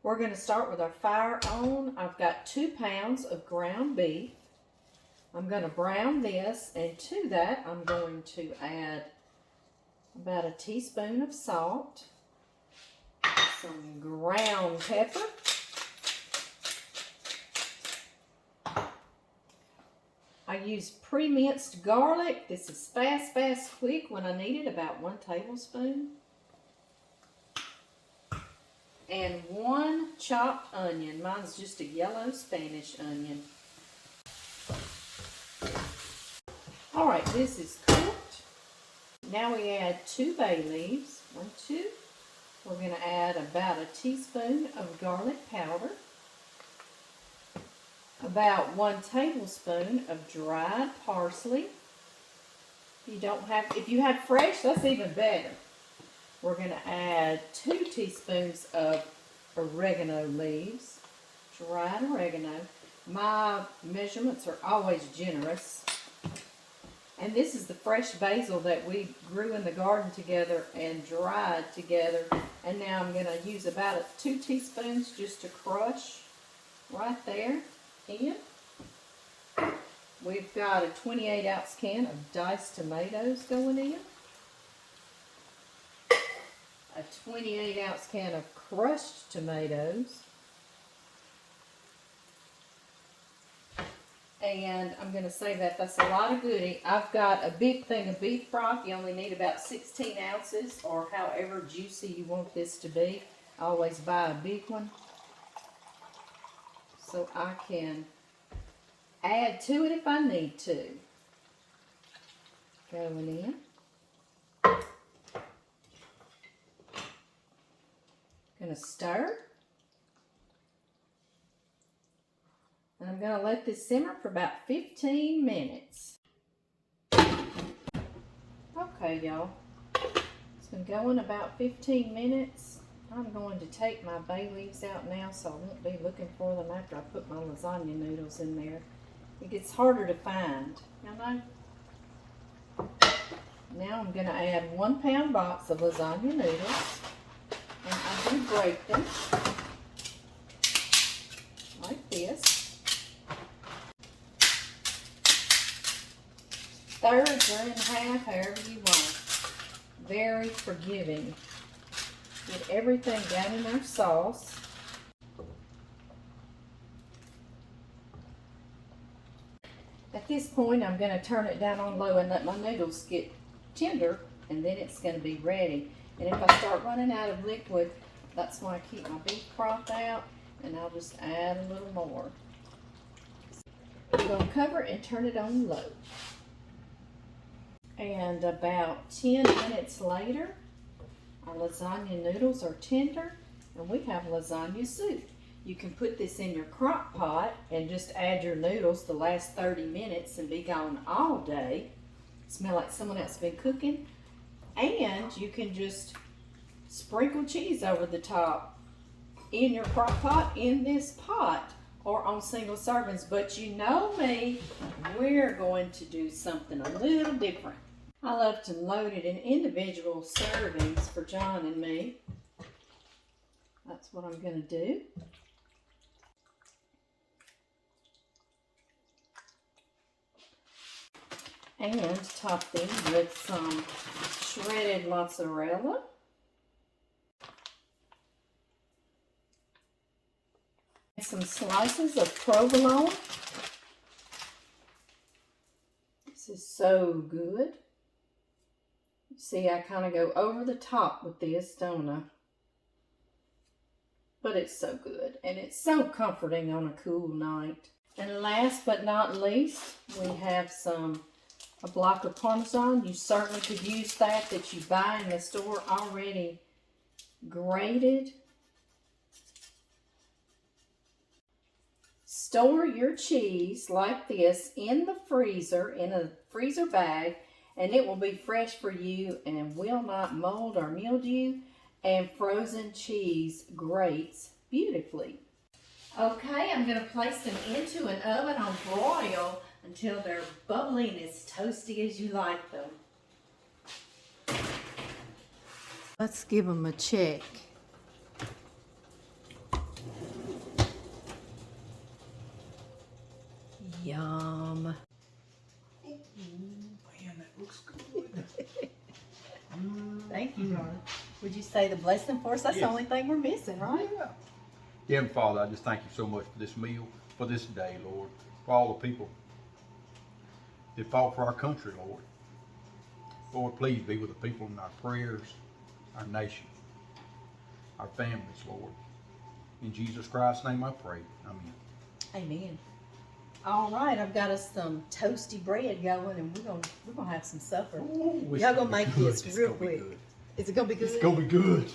We're going to start with our fire on. I've got 2 pounds of ground beef. I'm going to brown this, and to that I'm going to add about a teaspoon of salt, some ground pepper, I use pre-minced garlic. This is fast, quick when I need it, about 1 tablespoon. And 1 chopped onion. Mine's just a yellow Spanish onion. Alright, this is cooked. Now we add 2 bay leaves. 1, 2. We're going to add about a teaspoon of garlic powder. About 1 tablespoon of dried parsley. If you have fresh, that's even better. We're going to add 2 teaspoons of oregano leaves, dried oregano. My measurements are always generous. And this is the fresh basil that we grew in the garden together and dried together. And now I'm going to use about 2 teaspoons just to crush right there in. We've got a 28-ounce can of diced tomatoes going in. A 28-ounce can of crushed tomatoes. And I'm going to say that that's a lot of goodie. I've got a big thing of beef broth. You only need about 16 ounces or however juicy you want this to be. I always buy a big one so I can add to it if I need to. Going in. Going to stir. And I'm going to let this simmer for about 15 minutes. Okay, y'all. It's been going about 15 minutes. I'm going to take my bay leaves out now so I won't be looking for them after I put my lasagna noodles in there. It gets harder to find, you know? Now I'm going to add 1 pound box of lasagna noodles. And I do grate them like this. Thirds or in half, however you want. Very forgiving. Get everything down in our sauce. At this point, I'm going to turn it down on low and let my noodles get tender, and then it's going to be ready. And if I start running out of liquid, that's why I keep my beef broth out, and I'll just add a little more. I'm going to cover it and turn it on low. And about 10 minutes later, our lasagna noodles are tender, and we have lasagna soup. You can put this in your crock pot and just add your noodles the last 30 minutes and be gone all day. Smell like someone else has been cooking. And you can just sprinkle cheese over the top in your crock pot, in this pot, or on single servings. But you know me, we're going to do something a little different. I love to load it in individual servings for John and me. That's what I'm going to do. And top them with some shredded mozzarella. And some slices of provolone. This is so good. See, I kind of go over the top with this, don't I? But it's so good, and it's so comforting on a cool night. And last but not least, we have a block of Parmesan. You certainly could use that you buy in the store already grated. Store your cheese like this in the freezer, in a freezer bag, and it will be fresh for you and will not mold or mildew, and frozen cheese grates beautifully. Okay, I'm going to place them into an oven on broil until they're bubbly and as toasty as you like them. Let's give them a check. Yum. Man, that looks good. Thank you, darling. Would you say the blessing for us? That's the Yes. only thing we're missing, right? Yeah. Dear Heavenly Father, I just thank you so much for this meal, for this day, Lord, for all the people that fought for our country, Lord. Lord, please be with the people in our prayers, our nation, our families, Lord. In Jesus Christ's name I pray. Amen. Amen. All right, I've got us some toasty bread going, and we're gonna have some supper. Ooh, it's Y'all gonna make be good. this It's real gonna be quick. good. Is it gonna be good? It's gonna be good.